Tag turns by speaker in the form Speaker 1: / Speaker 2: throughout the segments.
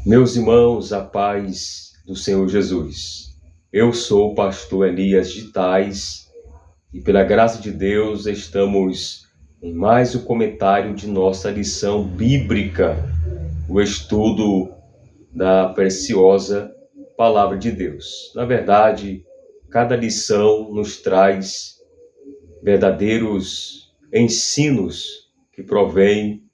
Speaker 1: Meus irmãos, a paz do Senhor Jesus. Eu sou o pastor Elias de Tais e pela graça de Deus estamos em mais um comentário de nossa lição bíblica, o estudo da preciosa Palavra de Deus. Na verdade, cada lição nos traz verdadeiros ensinos que provêm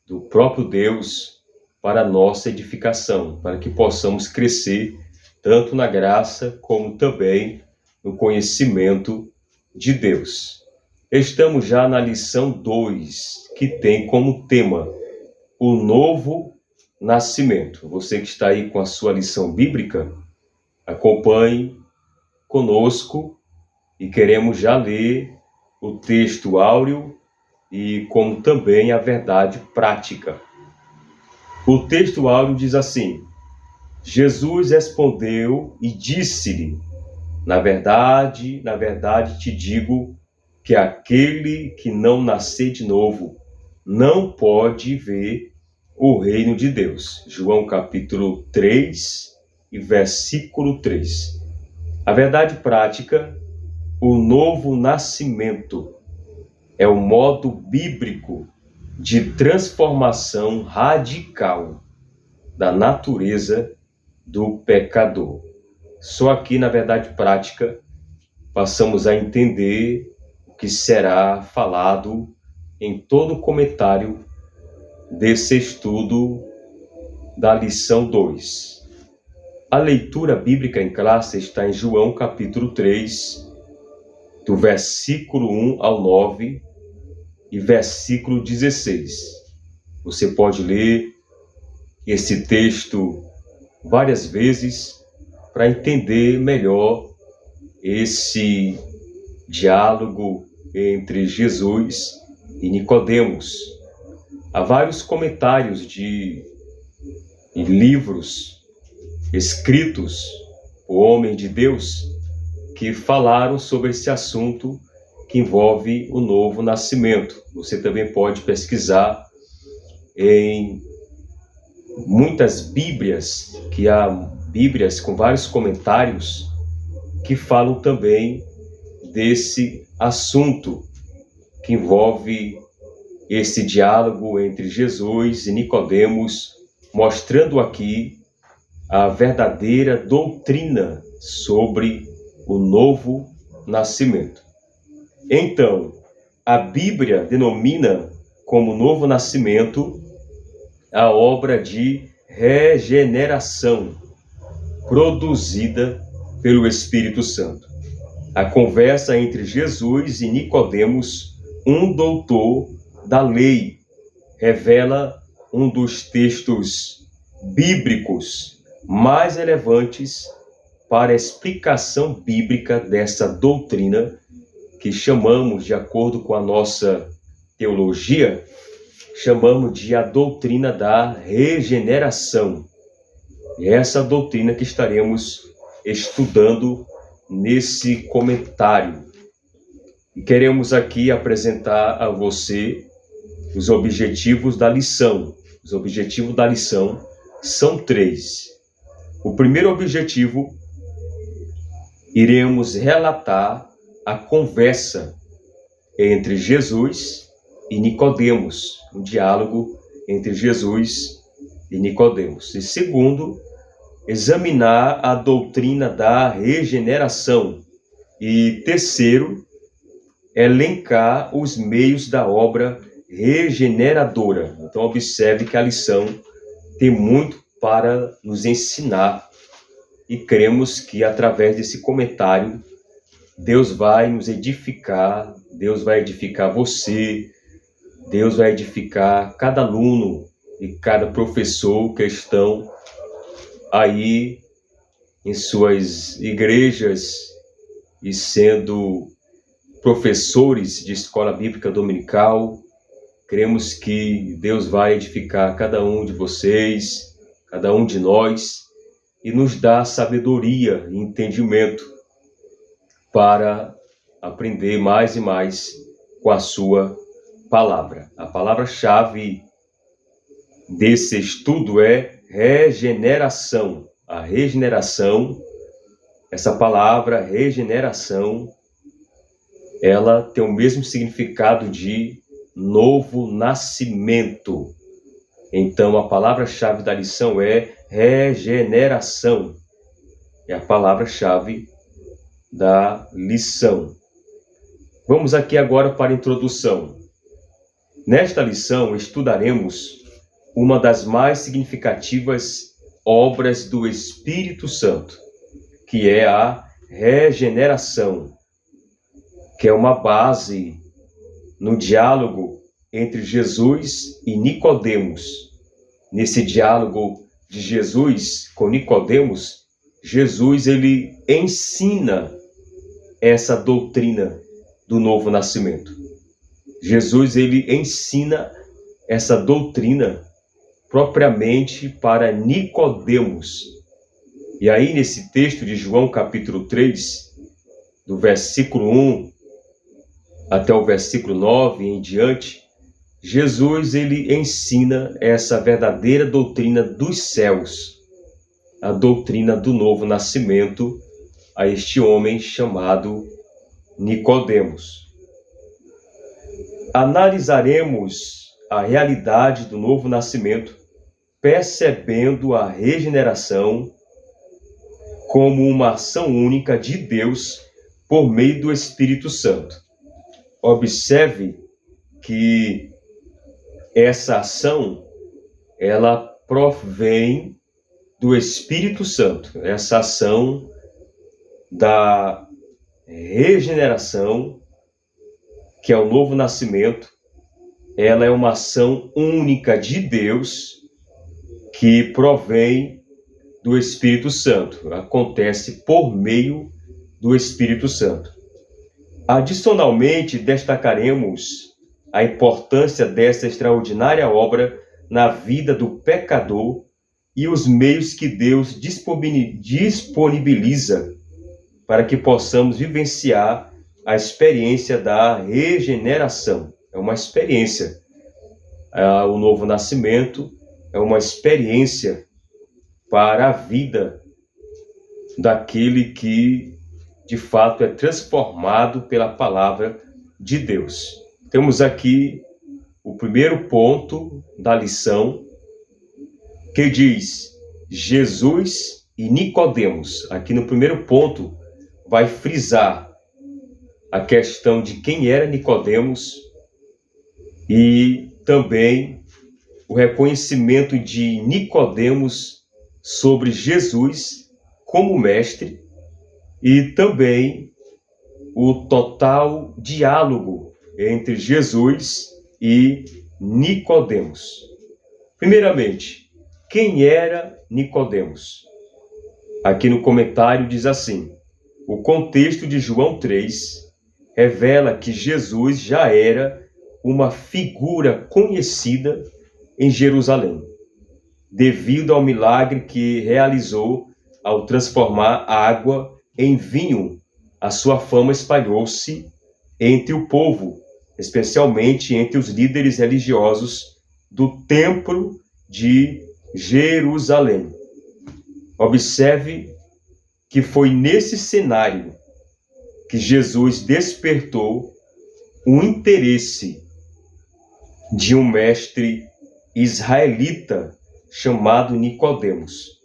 Speaker 1: do próprio Deus para a nossa edificação, para que possamos crescer tanto na graça como também no conhecimento de Deus. Estamos já na lição 2, que tem como tema o novo nascimento. Você que está aí com a sua lição bíblica, acompanhe conosco e queremos já ler o texto áureo e como também a verdade prática. O texto áureo diz assim: Jesus respondeu e disse-lhe: na verdade te digo que aquele que não nascer de novo não pode ver o reino de Deus. João capítulo 3 e versículo 3. A verdade prática, o novo nascimento, é o modo bíblico de transformação radical da natureza do pecador. Só aqui, na verdade prática, passamos a entender o que será falado em todo o comentário desse estudo da lição 2. A leitura bíblica em classe está em João capítulo 3, do versículo 1 ao 9 e versículo 16. Você pode ler esse texto várias vezes para entender melhor esse diálogo entre Jesus e Nicodemos. Há vários comentários de livros escritos por homens de Deus que falaram sobre esse assunto que envolve o novo nascimento. Você também pode pesquisar em muitas Bíblias, que há Bíblias com vários comentários que falam também desse assunto que envolve esse diálogo entre Jesus e Nicodemos, mostrando aqui a verdadeira doutrina sobre o novo nascimento. Então, a Bíblia denomina como novo nascimento a obra de regeneração produzida pelo Espírito Santo. A conversa entre Jesus e Nicodemos, um doutor da lei, revela um dos textos bíblicos mais relevantes para a explicação bíblica dessa doutrina que chamamos, de acordo com a nossa teologia, chamamos de a doutrina da regeneração. E é essa doutrina que estaremos estudando nesse comentário. E queremos aqui apresentar a você os objetivos da lição. Os objetivos da lição são 3. O primeiro objetivo, iremos relatar a conversa entre Jesus e Nicodemos, um diálogo entre Jesus e Nicodemos. E segundo, examinar a doutrina da regeneração. E terceiro, elencar os meios da obra regeneradora. Então observe que a lição tem muito para nos ensinar e cremos que através desse comentário Deus vai nos edificar, Deus vai edificar você, Deus vai edificar cada aluno e cada professor que estão aí em suas igrejas e sendo professores de escola bíblica dominical. Cremos que Deus vai edificar cada um de vocês, cada um de nós, e nos dar sabedoria e entendimento para aprender mais e mais com a sua palavra. A palavra-chave desse estudo é regeneração. A regeneração, essa palavra regeneração, ela tem o mesmo significado de novo nascimento. Então, a palavra-chave da lição é regeneração. É a palavra-chave da lição. Vamos aqui agora para a introdução. Nesta lição, estudaremos uma das mais significativas obras do Espírito Santo, que é a regeneração, que é uma base no diálogo entre Jesus e Nicodemos. Nesse diálogo de Jesus com Nicodemos, Jesus ele ensina essa doutrina do novo nascimento. Jesus ele ensina essa doutrina propriamente para Nicodemos. E aí nesse texto de João capítulo 3, do versículo 1 até o versículo 9 em diante, Jesus ele ensina essa verdadeira doutrina dos céus, a doutrina do novo nascimento a este homem chamado Nicodemos. Analisaremos a realidade do novo nascimento, percebendo a regeneração como uma ação única de Deus por meio do Espírito Santo. Observe que essa ação, ela provém do Espírito Santo. Essa ação da regeneração, que é o novo nascimento, ela é uma ação única de Deus que provém do Espírito Santo. Acontece por meio do Espírito Santo. Adicionalmente, destacaremos a importância dessa extraordinária obra na vida do pecador e os meios que Deus disponibiliza para que possamos vivenciar a experiência da regeneração. É uma experiência. O novo nascimento é uma experiência para a vida daquele que, de fato, é transformado pela palavra de Deus. Temos aqui o primeiro ponto da lição, que diz Jesus e Nicodemos. Aqui no primeiro ponto vai frisar a questão de quem era Nicodemos e também o reconhecimento de Nicodemos sobre Jesus como mestre e também o total diálogo entre Jesus e Nicodemos. Primeiramente, quem era Nicodemos? Aqui no comentário diz assim: o contexto de João 3 revela que Jesus já era uma figura conhecida em Jerusalém, devido ao milagre que realizou ao transformar água em vinho. A sua fama espalhou-se entre o povo, especialmente entre os líderes religiosos do Templo de Jerusalém. Observe que foi nesse cenário que Jesus despertou o interesse de um mestre israelita chamado Nicodemos.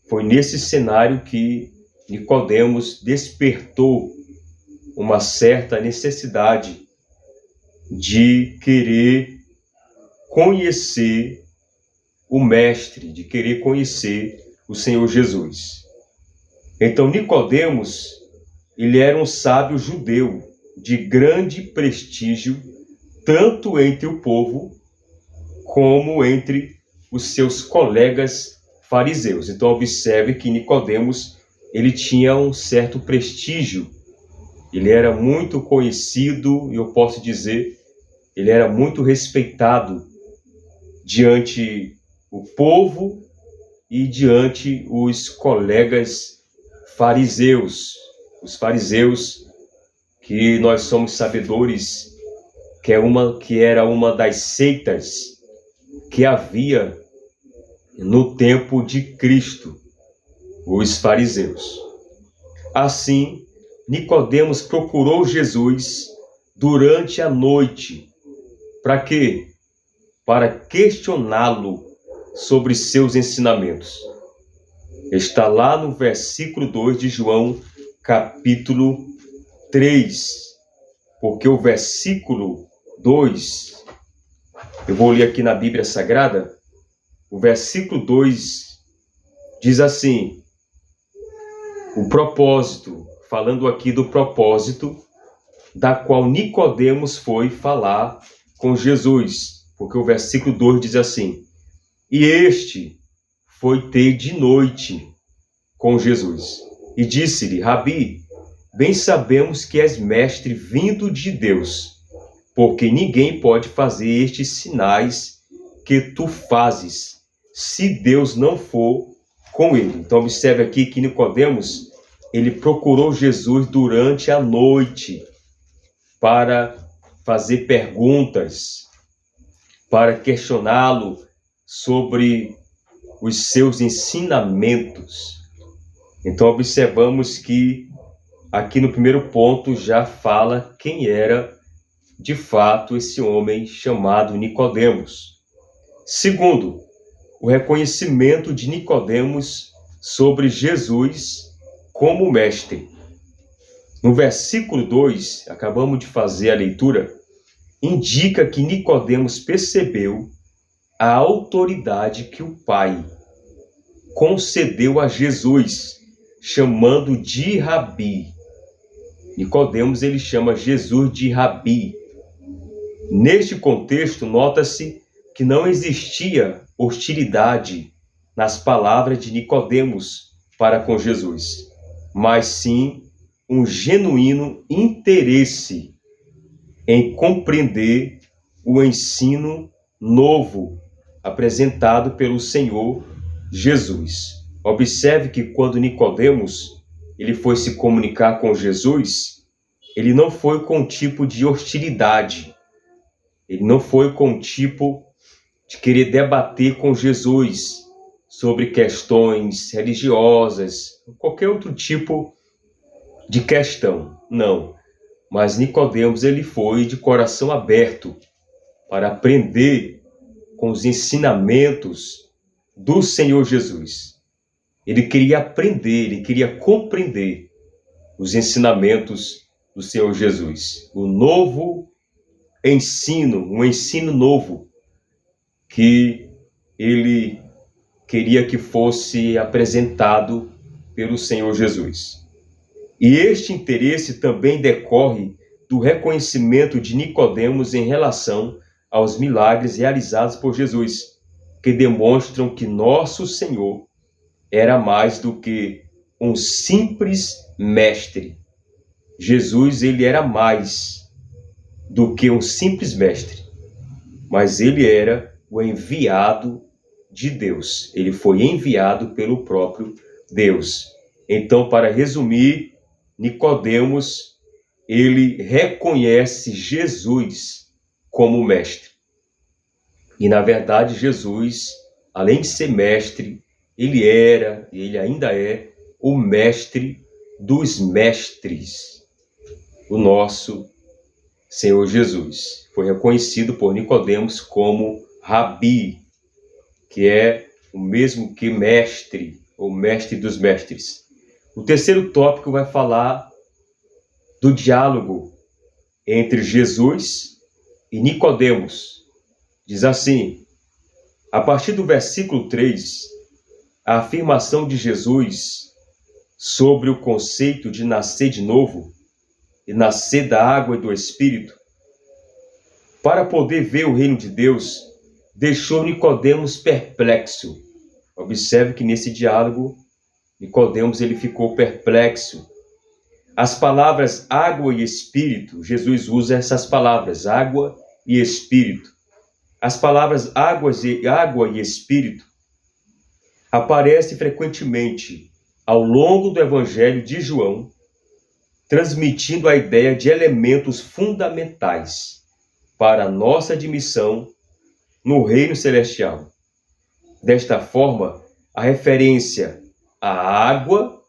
Speaker 1: Foi nesse cenário que Nicodemos despertou uma certa necessidade de querer conhecer o mestre, de querer conhecer o Senhor Jesus. Então Nicodemos, ele era um sábio judeu de grande prestígio, tanto entre o povo como entre os seus colegas fariseus. Então observe que Nicodemos, ele tinha um certo prestígio. Ele era muito conhecido, e eu posso dizer, ele era muito respeitado diante o povo e diante os colegas fariseus. Os fariseus, que nós somos sabedores, que era uma das seitas que havia no tempo de Cristo, os fariseus. Assim, Nicodemos procurou Jesus durante a noite. Para quê? Para questioná-lo sobre seus ensinamentos. Está lá no versículo 2 de João, capítulo 3. Porque o versículo 2, eu vou ler aqui na Bíblia Sagrada, o versículo 2 diz assim: o propósito, falando aqui do propósito, da qual Nicodemos foi falar com Jesus, porque o versículo 2 diz assim: e este foi ter de noite com Jesus, e disse-lhe: Rabi, bem sabemos que és mestre vindo de Deus, porque ninguém pode fazer estes sinais que tu fazes, se Deus não for com ele. Então observe aqui que Nicodemos, ele procurou Jesus durante a noite para fazer perguntas, para questioná-lo sobre os seus ensinamentos. Então observamos que aqui no primeiro ponto já fala quem era de fato esse homem chamado Nicodemos. Segundo, o reconhecimento de Nicodemos sobre Jesus como mestre. No versículo 2, acabamos de fazer a leitura, indica que Nicodemos percebeu a autoridade que o Pai concedeu a Jesus, chamando de Rabi. Nicodemos, ele chama Jesus de Rabi. Neste contexto, nota-se que não existia hostilidade nas palavras de Nicodemos para com Jesus, mas sim um genuíno interesse em compreender o ensino novo apresentado pelo Senhor Jesus. Observe que quando Nicodemos ele foi se comunicar com Jesus, ele não foi com um tipo de hostilidade, ele não foi com um tipo de querer debater com Jesus sobre questões religiosas, qualquer outro tipo de questão, não. Mas Nicodemos, ele foi de coração aberto para aprender com os ensinamentos do Senhor Jesus. Ele queria aprender, ele queria compreender os ensinamentos do Senhor Jesus. O novo ensino, um ensino novo que ele queria que fosse apresentado pelo Senhor Jesus. E este interesse também decorre do reconhecimento de Nicodemos em relação aos milagres realizados por Jesus, que demonstram que nosso Senhor era mais do que um simples mestre. Jesus, ele era mais do que um simples mestre, mas ele era o enviado de Deus. Ele foi enviado pelo próprio Deus. Então, para resumir, Nicodemos, ele reconhece Jesus como mestre. E, na verdade, Jesus, além de ser mestre, ele era, e ele ainda é, o mestre dos mestres. O nosso Senhor Jesus foi reconhecido por Nicodemos como Rabi, que é o mesmo que mestre, ou mestre dos mestres. O terceiro tópico vai falar do diálogo entre Jesus e Nicodemos. Diz assim, a partir do versículo 3, a afirmação de Jesus sobre o conceito de nascer de novo e nascer da água e do Espírito, para poder ver o reino de Deus, deixou Nicodemos perplexo. Observe que nesse diálogo, Nicodemos ele ficou perplexo. As palavras água e espírito, Jesus usa essas palavras, água e espírito. As palavras água e espírito aparecem frequentemente ao longo do Evangelho de João, transmitindo a ideia de elementos fundamentais para a nossa admissão no reino celestial. Desta forma, a referência à água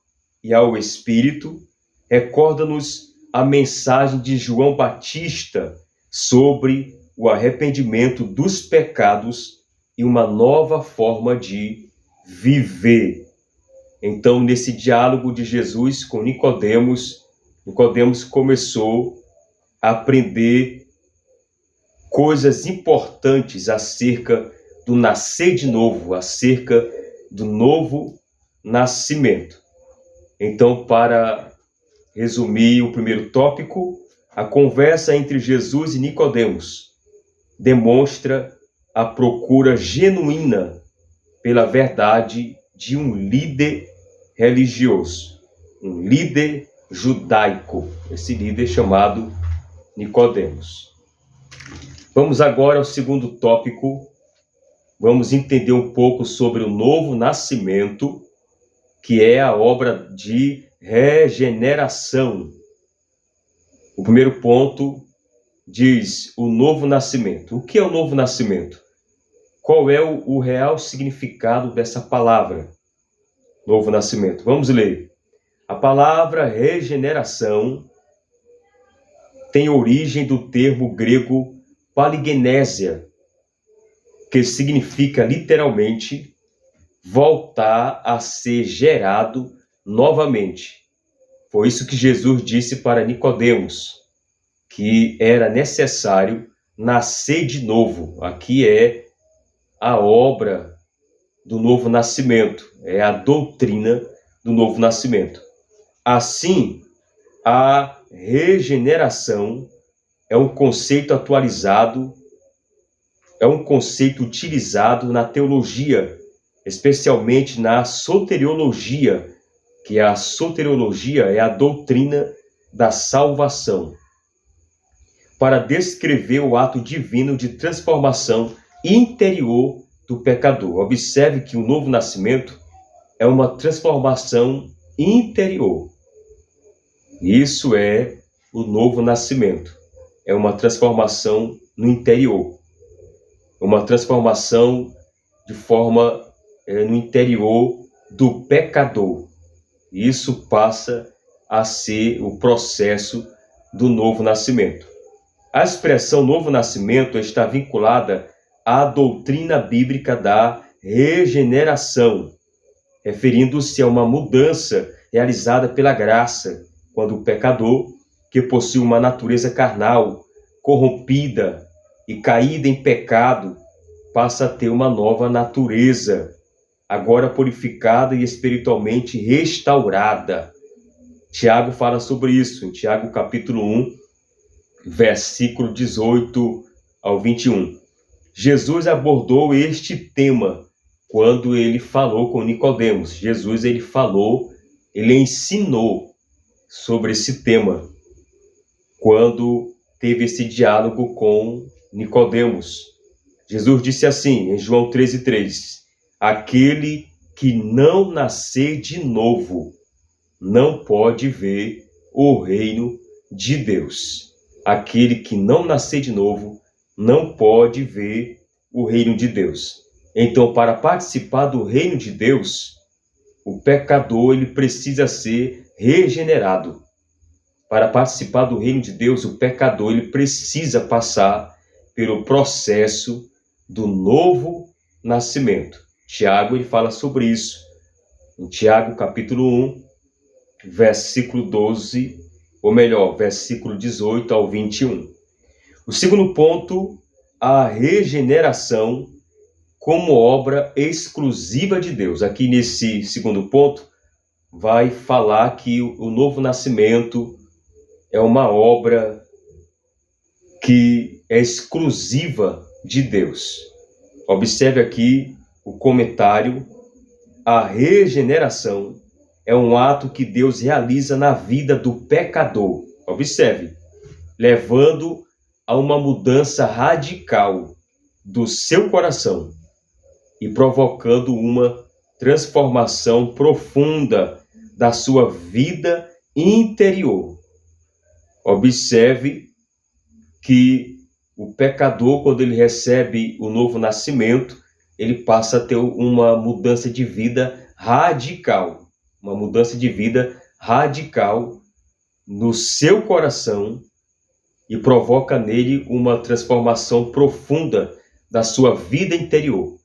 Speaker 1: e ao Espírito recorda-nos a mensagem de João Batista sobre o arrependimento dos pecados e uma nova forma de viver. Então, nesse diálogo de Jesus com Nicodemos, Nicodemos começou a aprender coisas importantes acerca do nascer de novo, acerca do novo nascimento. Então, para resumir o primeiro tópico, a conversa entre Jesus e Nicodemos demonstra a procura genuína pela verdade de um líder religioso, um líder judaico, esse líder chamado Nicodemos. Vamos agora ao segundo tópico. Vamos entender um pouco sobre o novo nascimento, que é a obra de regeneração. O primeiro ponto diz o novo nascimento. O que é o novo nascimento? Qual é o real significado dessa palavra, novo nascimento? Vamos ler. A palavra regeneração tem origem do termo grego palingenesia, que significa literalmente voltar a ser gerado novamente. Foi isso que Jesus disse para Nicodemos, que era necessário nascer de novo. Aqui é a obra do novo nascimento, é a doutrina do novo nascimento. Assim, a regeneração é um conceito atualizado, é um conceito utilizado na teologia, especialmente na soteriologia, que a soteriologia é a doutrina da salvação, para descrever o ato divino de transformação interior do pecador. Observe que o novo nascimento é uma transformação interior. Isso é o novo nascimento. É uma transformação no interior. Uma transformação de forma no interior do pecador. Isso passa a ser o processo do novo nascimento. A expressão novo nascimento está vinculada à doutrina bíblica da regeneração, referindo-se a uma mudança realizada pela graça, quando o pecador, que possui uma natureza carnal, corrompida e caída em pecado, passa a ter uma nova natureza, agora purificada e espiritualmente restaurada. Tiago fala sobre isso, em Tiago capítulo 1, versículo 18 ao 21. Jesus abordou este tema quando ele falou com Nicodemos. Jesus, ele ensinou sobre esse tema quando teve esse diálogo com Nicodemos. Jesus disse assim, em João 13:3, aquele que não nascer de novo não pode ver o reino de Deus. Aquele que não nascer de novo não pode ver o reino de Deus. Então, para participar do reino de Deus, o pecador ele precisa ser regenerado. Para participar do reino de Deus, o pecador ele precisa passar pelo processo do novo nascimento. Tiago ele fala sobre isso. Em Tiago capítulo 1, versículo 12, ou melhor, versículo 18 ao 21. O segundo ponto, a regeneração como obra exclusiva de Deus. Aqui nesse segundo ponto, vai falar que o novo nascimento é uma obra que é exclusiva de Deus. Observe aqui o comentário. A regeneração é um ato que Deus realiza na vida do pecador. Observe, levando a uma mudança radical do seu coração e provocando uma transformação profunda da sua vida interior. Observe que o pecador, quando ele recebe o novo nascimento, ele passa a ter uma mudança de vida radical. Uma mudança de vida radical no seu coração e provoca nele uma transformação profunda da sua vida interior.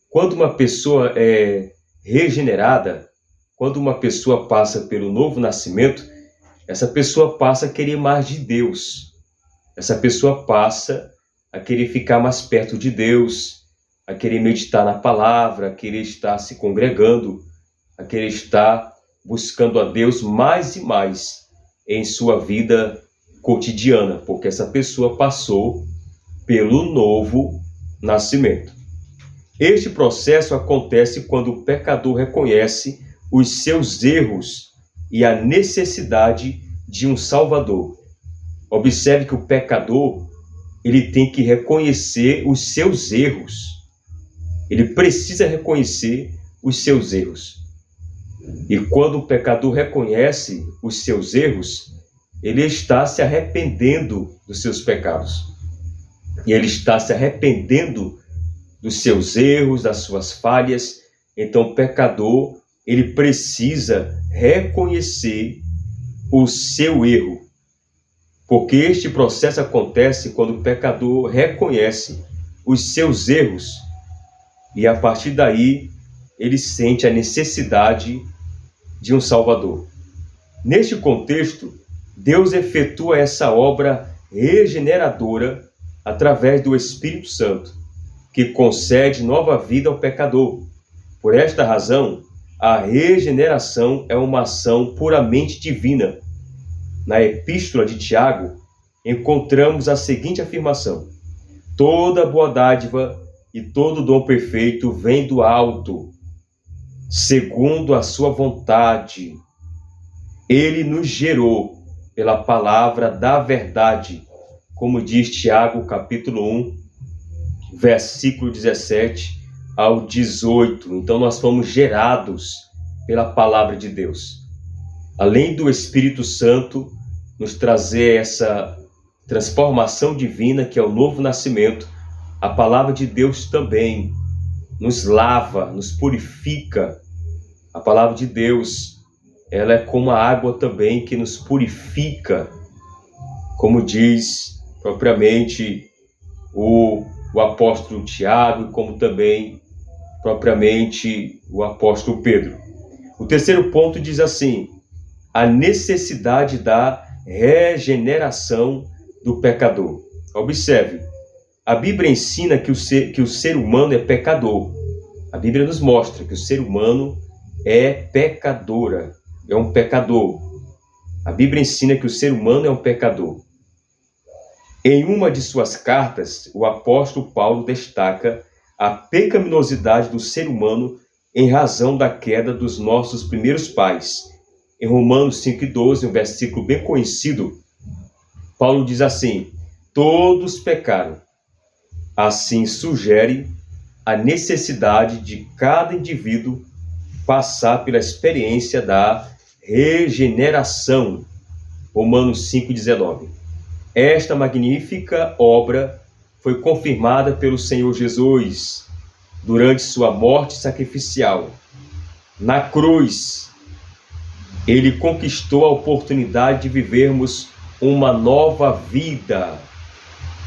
Speaker 1: Quando uma pessoa é regenerada, quando uma pessoa passa pelo novo nascimento, essa pessoa passa a querer mais de Deus. Essa pessoa passa a querer ficar mais perto de Deus, a querer meditar na palavra, a querer estar se congregando, a querer estar buscando a Deus mais e mais em sua vida cotidiana, porque essa pessoa passou pelo novo nascimento. Este processo acontece quando o pecador reconhece os seus erros e a necessidade de um Salvador. Observe que o pecador, ele tem que reconhecer os seus erros. Ele precisa reconhecer os seus erros. E quando o pecador reconhece os seus erros, ele está se arrependendo dos seus pecados. E ele está se arrependendo dos seus erros, das suas falhas. Então, o pecador, ele precisa reconhecer o seu erro. Porque este processo acontece quando o pecador reconhece os seus erros. E a partir daí, ele sente a necessidade de um Salvador. Neste contexto, Deus efetua essa obra regeneradora através do Espírito Santo, que concede nova vida ao pecador. Por esta razão, a regeneração é uma ação puramente divina. Na Epístola de Tiago, encontramos a seguinte afirmação: toda boa dádiva e todo dom perfeito vem do alto, segundo a sua vontade. Ele nos gerou pela palavra da verdade, como diz Tiago, capítulo 1, versículo 17 ao 18. Então, nós fomos gerados pela palavra de Deus. Além do Espírito Santo nos trazer essa transformação divina, que é o novo nascimento, a palavra de Deus também nos lava, nos purifica. A palavra de Deus, ela é como a água também que nos purifica, como diz propriamente o apóstolo Tiago, como também propriamente o apóstolo Pedro. O terceiro ponto diz assim: a necessidade da regeneração do pecador. Observe, a Bíblia ensina que o ser humano é pecador. A Bíblia nos mostra que o ser humano é pecadora, é um pecador. A Bíblia ensina que o ser humano é um pecador. Em uma de suas cartas, o apóstolo Paulo destaca a pecaminosidade do ser humano em razão da queda dos nossos primeiros pais. Em Romanos 5,12, um versículo bem conhecido, Paulo diz assim: todos pecaram. Assim sugere a necessidade de cada indivíduo passar pela experiência da regeneração. Romanos 5,19. Esta magnífica obra foi confirmada pelo Senhor Jesus durante sua morte sacrificial. Na cruz, ele conquistou a oportunidade de vivermos uma nova vida.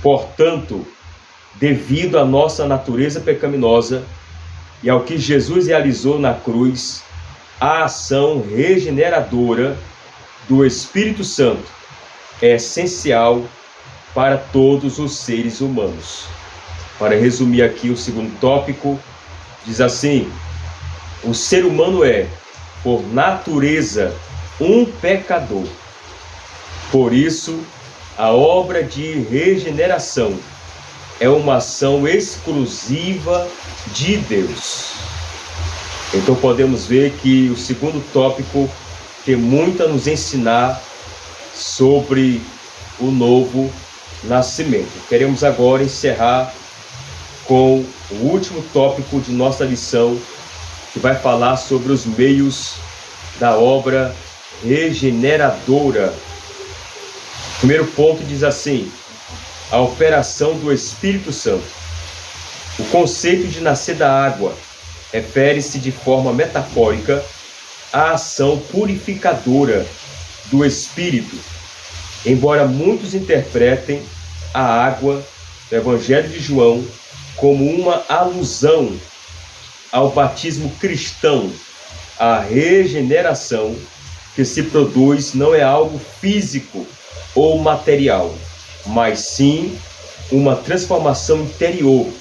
Speaker 1: Portanto, devido à nossa natureza pecaminosa e ao que Jesus realizou na cruz, a ação regeneradora do Espírito Santo é essencial para todos os seres humanos. Para resumir aqui o segundo tópico, diz assim: o ser humano é, por natureza, um pecador. Por isso, a obra de regeneração é uma ação exclusiva de Deus. Então podemos ver que o segundo tópico tem muito a nos ensinar sobre o novo nascimento. Queremos agora encerrar com o último tópico de nossa lição, que vai falar sobre os meios da obra regeneradora. O primeiro ponto diz assim: a operação do Espírito Santo. O conceito de nascer da água refere-se de forma metafórica à ação purificadora do Espírito, embora muitos interpretem a água do Evangelho de João como uma alusão ao batismo cristão. A regeneração que se produz não é algo físico ou material, mas sim uma transformação interior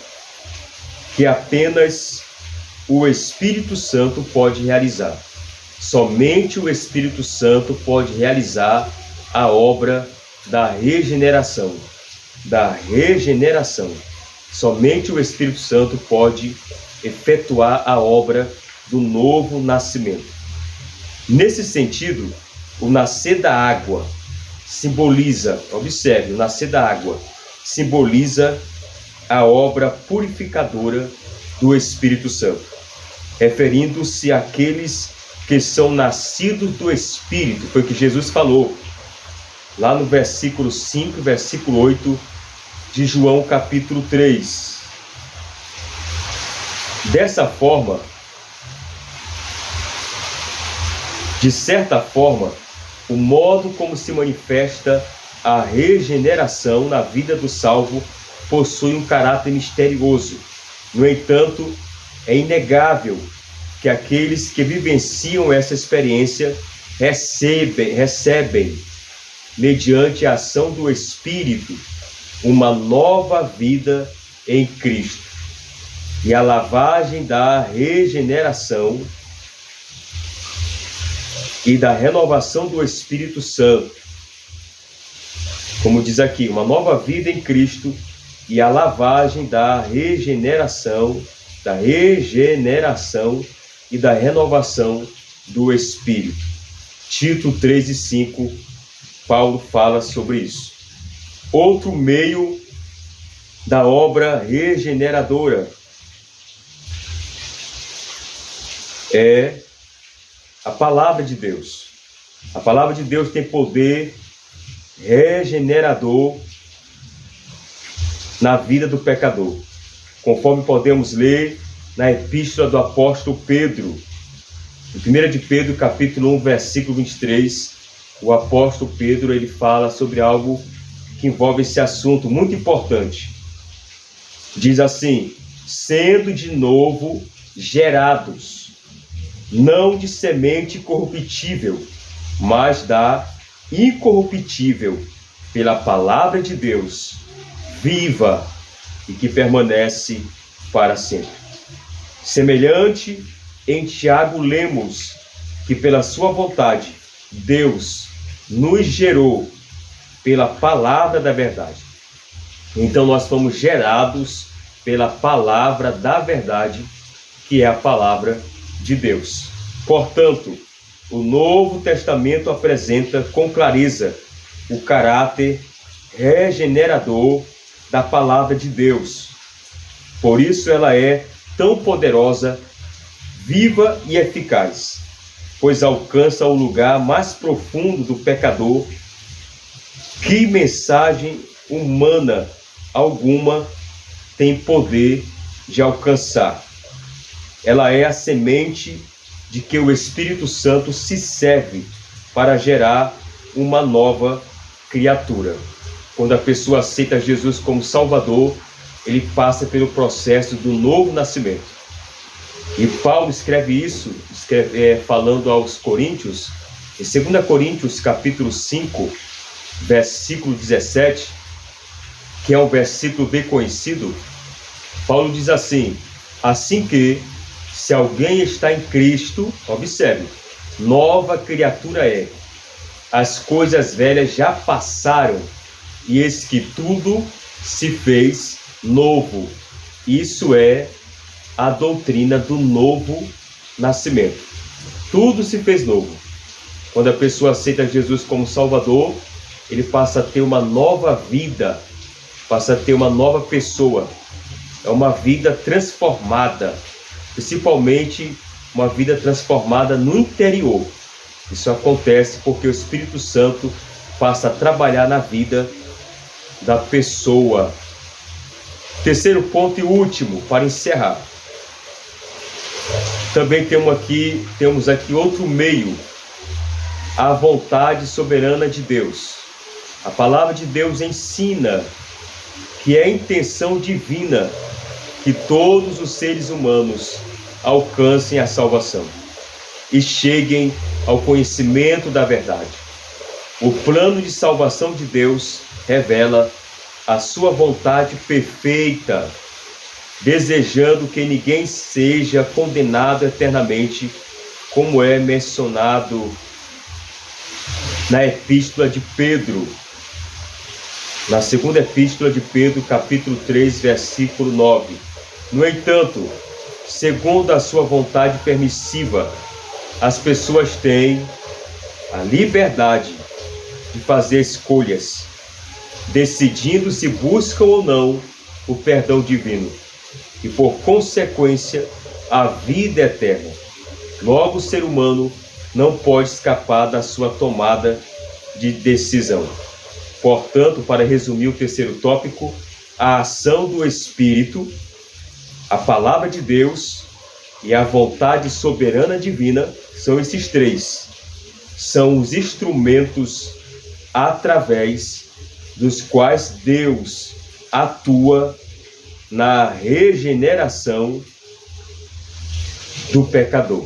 Speaker 1: que apenas o Espírito Santo pode realizar. Somente o Espírito Santo pode realizar a obra da regeneração. Somente o Espírito Santo pode efetuar a obra do novo nascimento. Nesse sentido, o nascer da água simboliza, observe, o nascer da água simboliza a obra purificadora do Espírito Santo, referindo-se àqueles que são nascidos do Espírito. Foi o que Jesus falou lá no versículo 5, versículo 8 de João capítulo 3. Dessa forma, de certa forma, o modo como se manifesta a regeneração na vida do salvo possui um caráter misterioso. No entanto, é inegável que aqueles que vivenciam essa experiência recebem, mediante a ação do Espírito, uma nova vida em Cristo. E a lavagem da regeneração e da renovação do Espírito Santo, como diz aqui, uma nova vida em Cristo e a lavagem da regeneração e da renovação do Espírito. Tito 3:5, Paulo fala sobre isso. Outro meio da obra regeneradora é a palavra de Deus. A palavra de Deus tem poder regenerador na vida do pecador, conforme podemos ler na epístola do apóstolo Pedro, em 1 de Pedro, capítulo 1, versículo 23, o apóstolo Pedro ele fala sobre algo que envolve esse assunto muito importante. Diz assim: sendo de novo gerados, não de semente corruptível, mas da incorruptível, pela palavra de Deus, viva e que permanece para sempre. Semelhante, em Tiago lemos que pela sua vontade, Deus nos gerou pela palavra da verdade. Então nós fomos gerados pela palavra da verdade, que é a palavra de Deus. Portanto, o Novo Testamento apresenta com clareza o caráter regenerador da palavra de Deus. Por isso ela é tão poderosa, viva e eficaz, pois alcança o lugar mais profundo do pecador que mensagem humana alguma tem poder de alcançar. Ela é a semente de que o Espírito Santo se serve para gerar uma nova criatura. Quando a pessoa aceita Jesus como Salvador, ele passa pelo processo do novo nascimento. E Paulo escreve isso, falando aos Coríntios, em 2 Coríntios capítulo 5, versículo 17, que é um versículo bem conhecido. Paulo diz assim: assim que, se alguém está em Cristo, observe, nova criatura é. As coisas velhas já passaram, e eis que tudo se fez novo. Isso é a doutrina do novo nascimento. Tudo se fez novo. Quando a pessoa aceita Jesus como Salvador, ele passa a ter uma nova vida, passa a ter uma nova pessoa. É uma vida transformada, principalmente uma vida transformada no interior. Isso acontece porque o Espírito Santo passa a trabalhar na vida da pessoa. Terceiro ponto e último, para encerrar. Também temos aqui outro meio, a vontade soberana de Deus. A palavra de Deus ensina que é a intenção divina que todos os seres humanos alcancem a salvação e cheguem ao conhecimento da verdade. O plano de salvação de Deus revela a sua vontade perfeita, desejando que ninguém seja condenado eternamente, como é mencionado na epístola de Pedro, na segunda epístola de Pedro, capítulo 3, versículo 9. No entanto, segundo a sua vontade permissiva, as pessoas têm a liberdade de fazer escolhas, decidindo se buscam ou não o perdão divino e, por consequência, a vida eterna. Logo, o ser humano não pode escapar da sua tomada de decisão. Portanto, para resumir o terceiro tópico, a ação do Espírito, a palavra de Deus e a vontade soberana divina são esses três. São os instrumentos através dos quais Deus atua na regeneração do pecador.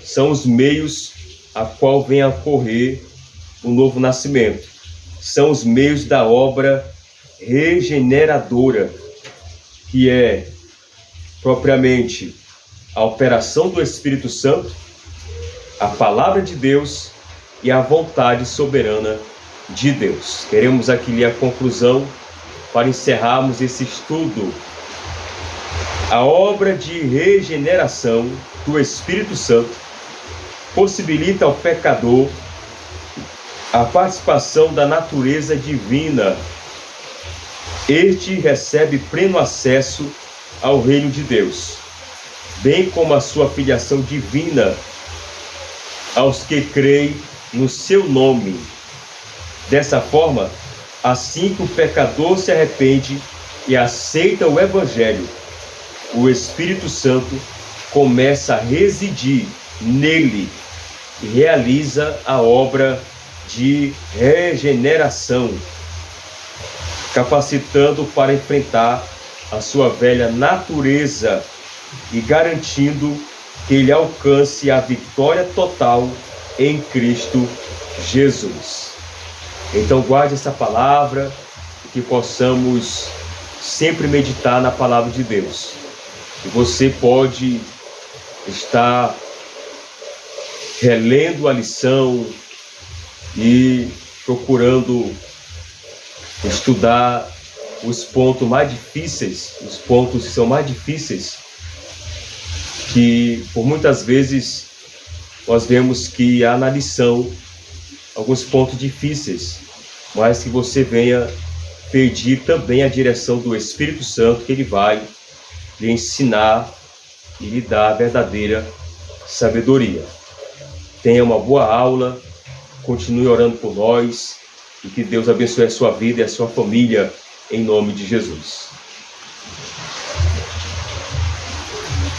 Speaker 1: São os meios a qual vem a ocorrer o novo nascimento. São os meios da obra regeneradora, que é propriamente a operação do Espírito Santo, a palavra de Deus e a vontade soberana de Deus. Queremos aqui ler a conclusão para encerrarmos esse estudo. A obra de regeneração do Espírito Santo possibilita ao pecador a participação da natureza divina. Este recebe pleno acesso ao reino de Deus, bem como a sua filiação divina aos que creem no seu nome. Dessa forma, assim que o pecador se arrepende e aceita o Evangelho, o Espírito Santo começa a residir nele e realiza a obra de regeneração, capacitando para enfrentar a sua velha natureza e garantindo que ele alcance a vitória total em Cristo Jesus. Então guarde essa palavra e que possamos sempre meditar na palavra de Deus. E você pode estar relendo a lição e procurando estudar os pontos mais difíceis, os pontos que são mais difíceis, que por muitas vezes nós vemos que há na lição alguns pontos difíceis, mas que você venha pedir também a direção do Espírito Santo, que ele vai lhe ensinar e lhe dar a verdadeira sabedoria. Tenha uma boa aula, continue orando por nós e que Deus abençoe a sua vida e a sua família, em nome de Jesus.